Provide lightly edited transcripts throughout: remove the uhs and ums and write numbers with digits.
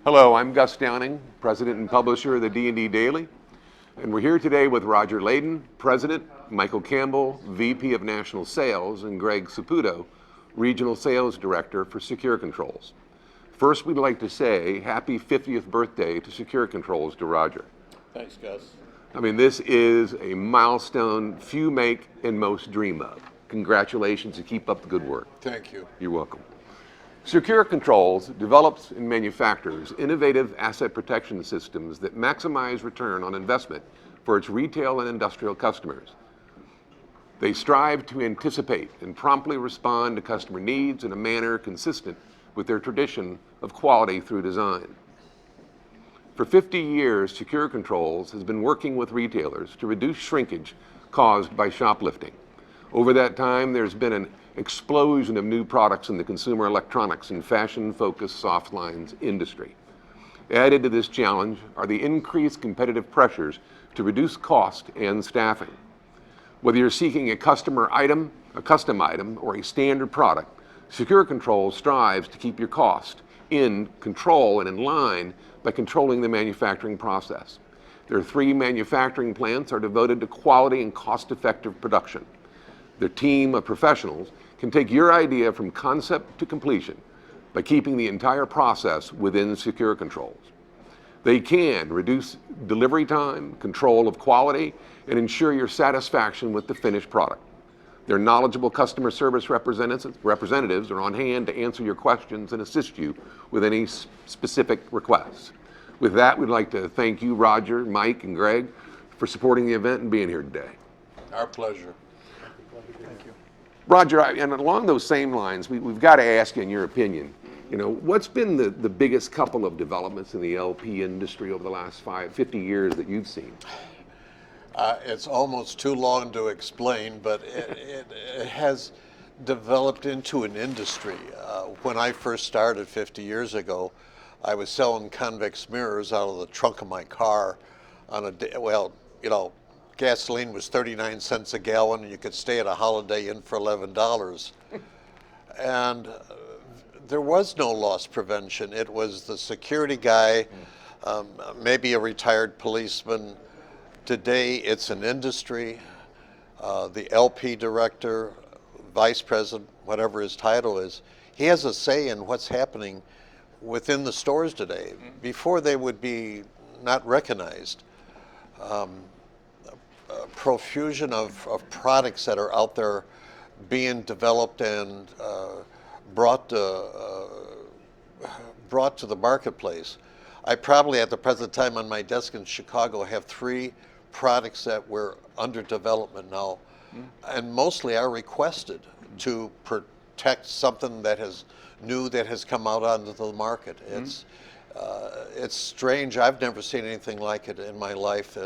Hello, I'm Gus Downing, President and Publisher of the D&D Daily, and we're here today with Roger Layden, President, Michael Campbell, VP of National Sales, and Greg Saputo, Regional Sales Director for Sekure Controls. First, we'd like to say happy 50th birthday to Sekure Controls to Roger. Thanks, Gus. I mean, this is a milestone few make and most dream of. Congratulations and keep up the good work. Thank you. You're welcome. Sekure Controls develops and manufactures innovative asset protection systems that maximize return on investment for its retail and industrial customers. They strive to anticipate and promptly respond to customer needs in a manner consistent with their tradition of quality through design. For 50 years, Sekure Controls has been working with retailers to reduce shrinkage caused by shoplifting. Over that time, there's been an explosion of new products in the consumer electronics and fashion-focused soft lines industry. Added to this challenge are the increased competitive pressures to reduce cost and staffing. Whether you're seeking a custom item, or a standard product, Sekure Controls strives to keep your cost in control and in line by controlling the manufacturing process. Their 3 manufacturing plants are devoted to quality and cost-effective production. Their team of professionals can take your idea from concept to completion by keeping the entire process within Sekure Controls. They can reduce delivery time, control of quality, and ensure your satisfaction with the finished product. Their knowledgeable customer service representatives are on hand to answer your questions and assist you with any specific requests. With that, we'd like to thank you, Roger, Mike, and Greg, for supporting the event and being here today. Our pleasure. Thank you. Roger, and along those same lines, we've got to ask you, in your opinion, what's been the biggest couple of developments in the LP industry over the last 50 years that you've seen? It's almost too long to explain, but it has developed into an industry. When I first started 50 years ago, I was selling convex mirrors out of the trunk of my car on a day. Well, gasoline was 39 cents a gallon, and you could stay at a Holiday Inn for $11. And there was no loss prevention. It was the security guy, maybe a retired policeman. Today, it's an industry. The LP director, vice president, whatever his title is, he has a say in what's happening within the stores today. Before, they would be not recognized. Profusion of products that are out there being developed and brought to the marketplace. I probably, at the present time on my desk in Chicago, have 3 products that were under development now, and mostly are requested to protect something that has come out onto the market. It's strange. I've never seen anything like it in my life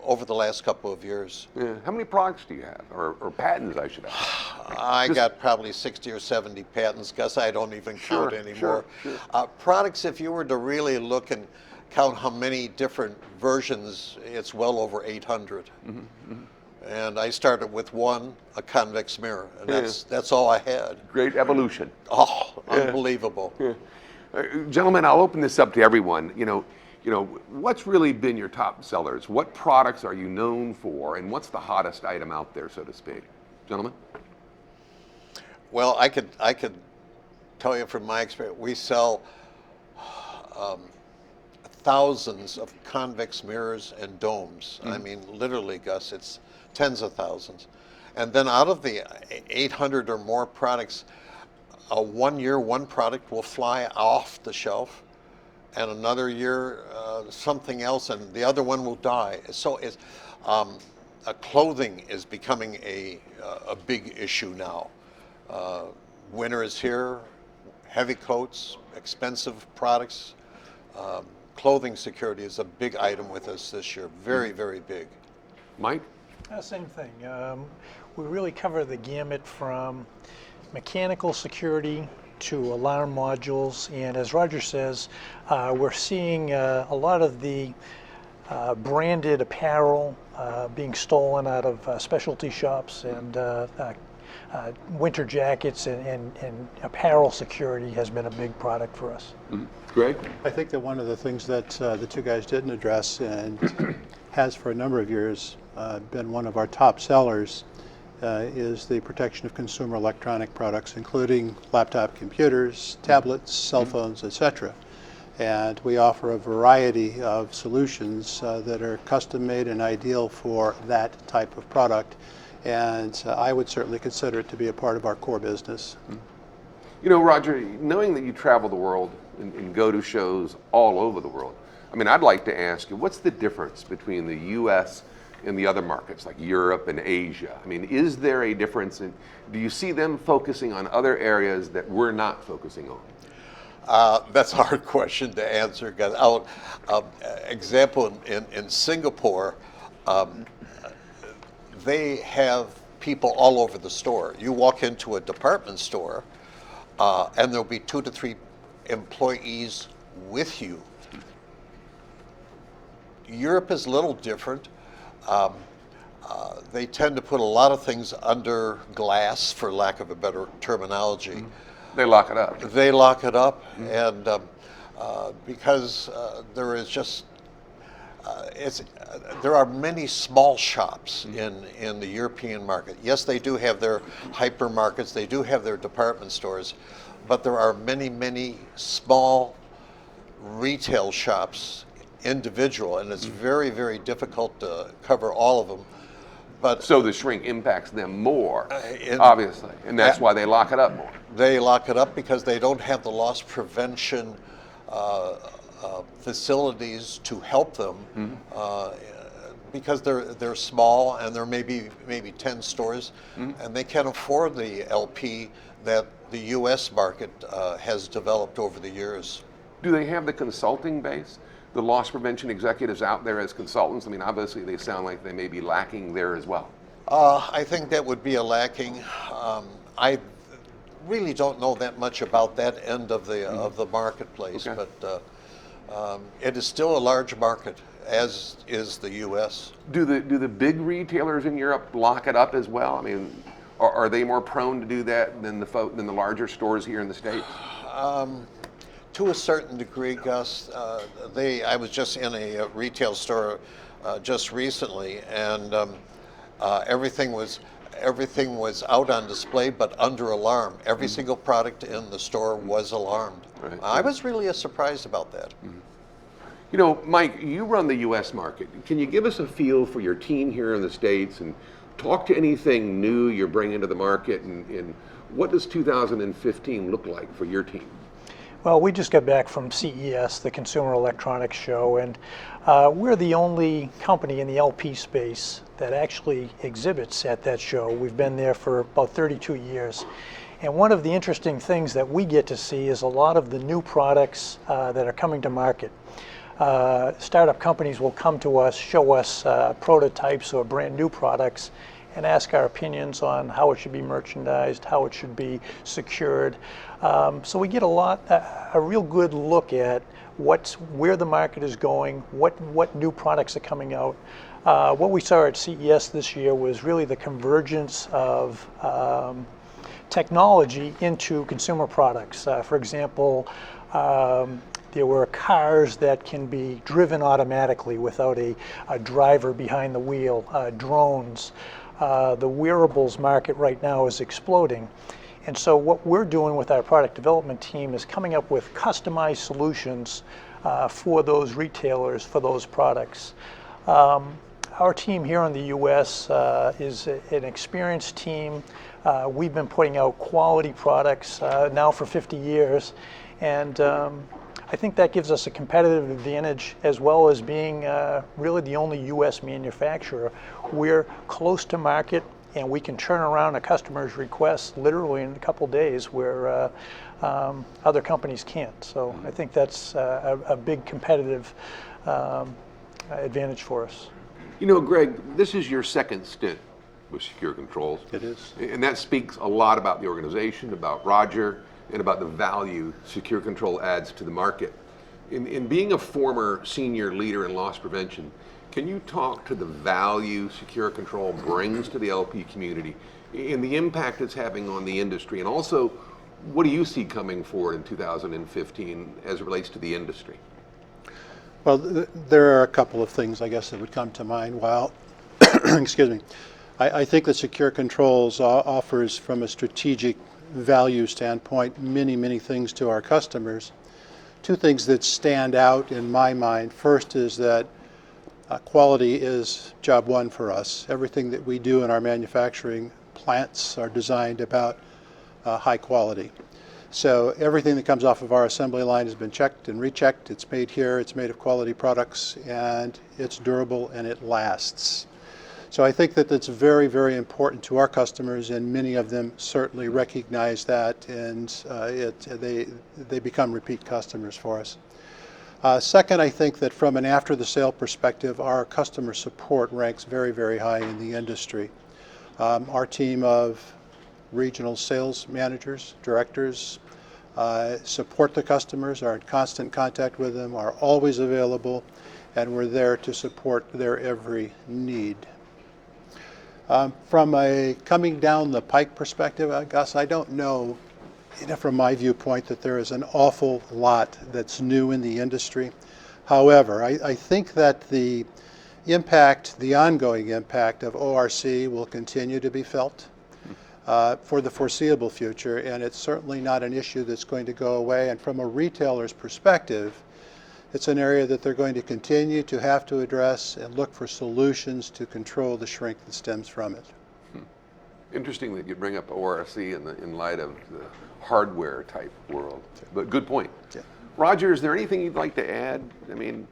over the last couple of years. Yeah. How many products do you have, or patents, I should have? I got probably 60 or 70 patents, Gus. I don't even count anymore. Sure. Products, if you were to really look and count how many different versions, it's well over 800. And I started with a convex mirror, and that's all I had. Great evolution. Oh, unbelievable. Yeah. Gentlemen, I'll open this up to everyone. What's really been your top sellers? What products are you known for, and what's the hottest item out there, so to speak? Gentlemen? Well, I could tell you from my experience, we sell thousands of convex mirrors and domes. I mean, literally, Gus, it's tens of thousands. And then out of the 800 or more products, 1 year, one product will fly off the shelf, and another year, something else, and the other one will die. So clothing is becoming a big issue now. Winter is here, heavy coats, expensive products. Clothing security is a big item with us this year, very, very big. Mike? Same thing. We really cover the gamut from mechanical security to alarm modules, and as Roger says, we're seeing a lot of the branded apparel being stolen out of specialty shops and winter jackets and apparel security has been a big product for us. Greg? I think that one of the things that the two guys didn't address and has for a number of years been one of our top sellers is the protection of consumer electronic products, including laptop computers, tablets, cell phones, etc. And we offer a variety of solutions that are custom made and ideal for that type of product. And I would certainly consider it to be a part of our core business. You know, Roger, knowing that you travel the world and go to shows all over the world, I mean, I'd like to ask you, what's the difference between the U.S. and the other markets like Europe and Asia? I mean, is there a difference? Do you see them focusing on other areas that we're not focusing on? That's a hard question to answer. Because example, in Singapore, they have people all over the store. You walk into a department store, and there'll be 2 to 3 employees with you. Europe is a little different. They tend to put a lot of things under glass, for lack of a better terminology. They lock it up. They lock it up, and because there is just there are many small shops in the European market. Yes, they do have their hypermarkets, they do have their department stores, but there are many small retail shops, individual, and it's very difficult to cover all of them. But So the shrink impacts them more, obviously, and that's why they lock it up more. they lock it up because they don't have the loss prevention facilities to help them, because they're small and there may be maybe 10 stores, and they can't afford the LP that the U.S. market has developed over the years. Do they have the consulting base? The loss prevention executives out there as consultants? I mean, obviously they sound like they may be lacking there as well. I think that would be a lacking. I really don't know that much about that end of the marketplace, Okay. but it is still a large market, as is the U.S. Do the big retailers in Europe lock it up as well? I mean, are they more prone to do that than the larger stores here in the States? To a certain degree, Gus. I was just in a retail store just recently, and everything was out on display, but under alarm. Every single product in the store was alarmed. Right. I was really surprised about that. You know, Mike, you run the U.S. market. Can you give us a feel for your team here in the States and talk to anything new you're bringing to the market, and what does 2015 look like for your team? Well, we just got back from CES, the Consumer Electronics Show, and we're the only company in the LP space that actually exhibits at that show. We've been there for about 32 years. And one of the interesting things that we get to see is a lot of the new products that are coming to market. Startup companies will come to us, show us prototypes or brand new products, and ask our opinions on how it should be merchandised, how it should be secured. So we get a real good look at where the market is going, what new products are coming out. What we saw at CES this year was really the convergence of technology into consumer products. For example, there were cars that can be driven automatically without a driver behind the wheel, drones. The wearables market right now is exploding. And so what we're doing with our product development team is coming up with customized solutions for those retailers, for those products. Our team here in the U.S. is an experienced team. We've been putting out quality products now for 50 years. And I think that gives us a competitive advantage, as well as being really the only U.S. manufacturer. We're close to market, and we can turn around a customer's request literally in a couple days, where other companies can't. So I think that's a big competitive advantage for us. You know, Greg, this is your second stint with Sekure Controls. It is. And that speaks a lot about the organization, about Roger, and about the value Sekure Control adds to the market. In being a former senior leader in loss prevention, can you talk to the value Sekure Control brings to the LP community and the impact it's having on the industry? And also, what do you see coming forward in 2015 as it relates to the industry? Well, there are a couple of things, I guess, that would come to mind. While, excuse me, I think that Sekure Controls offers, from a strategic value standpoint, many, many things to our customers. Two things that stand out in my mind. First is that quality is job one for us. Everything that we do in our manufacturing plants are designed about high quality. So everything that comes off of our assembly line has been checked and rechecked. It's made here, it's made of quality products, and it's durable and it lasts. So I think that that's very, very important to our customers, and many of them certainly recognize that, and they become repeat customers for us. Second, I think that from an after-the-sale perspective, our customer support ranks very, very high in the industry. Our team of regional sales managers, directors, support the customers, are in constant contact with them, are always available, and we're there to support their every need. From a coming down the pike perspective, Gus, I don't know, from my viewpoint, that there is an awful lot that's new in the industry. However, I think that the impact, the ongoing impact of ORC will continue to be felt for the foreseeable future, and it's certainly not an issue that's going to go away. And from a retailer's perspective, it's an area that they're going to continue to have to address and look for solutions to control the shrink that stems from it. Interesting that you bring up ORC in light of the hardware type world, but good point. Yeah. Roger, is there anything you'd like to add? I mean,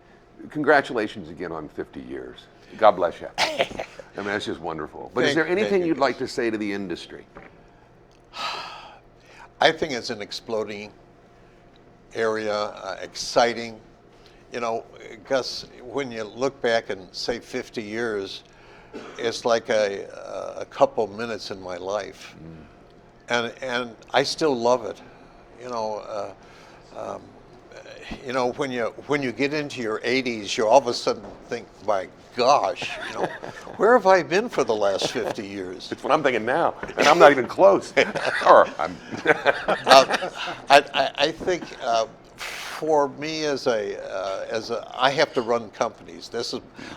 congratulations again on 50 years. God bless you. I mean, that's just wonderful. But is there anything you'd like to say to the industry? I think it's an exploding area, exciting. You know, Gus, when you look back and say 50 years, it's like a couple minutes in my life. And I still love it. You know, when you get into your 80s, you all of a sudden think, my gosh, you know, where have I been for the last 50 years? It's what I'm thinking now, and I'm not even close. Or I'm I think for me, I have to run companies.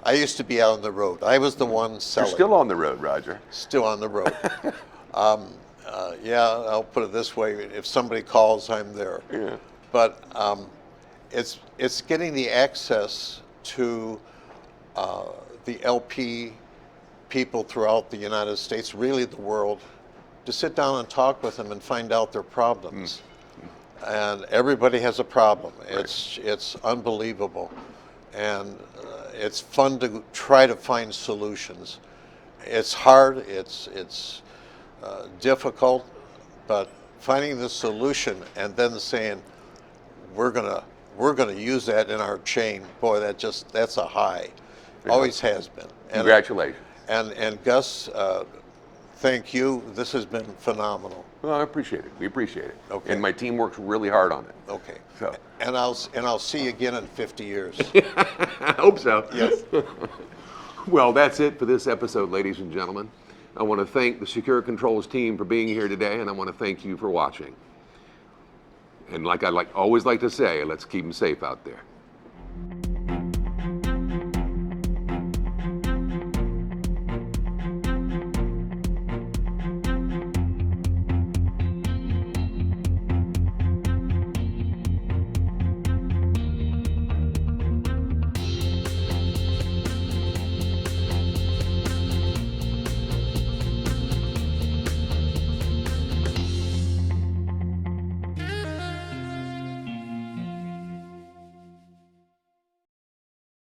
I used to be out on the road. I was the one selling. You're still on the road, Roger. Still on the road. Yeah, I'll put it this way: if somebody calls, I'm there. Yeah. But it's getting the access to the LP people throughout the United States, really the world, to sit down and talk with them and find out their problems. And everybody has a problem. Right. It's unbelievable, and it's fun to try to find solutions. It's hard. It's difficult, but finding the solution and then saying we're gonna use that in our chain. Boy, that's a high. Yeah. Always has been. And, congratulations. And Gus, thank you. This has been phenomenal. Well, I appreciate it. We appreciate it. Okay. And my team works really hard on it. Okay. So. And I'll see you again in 50 years. I hope so. Yes. Well, that's it for this episode, ladies and gentlemen. I want to thank the Sekure Controls team for being here today, and I want to thank you for watching. And like I always like to say, let's keep them safe out there.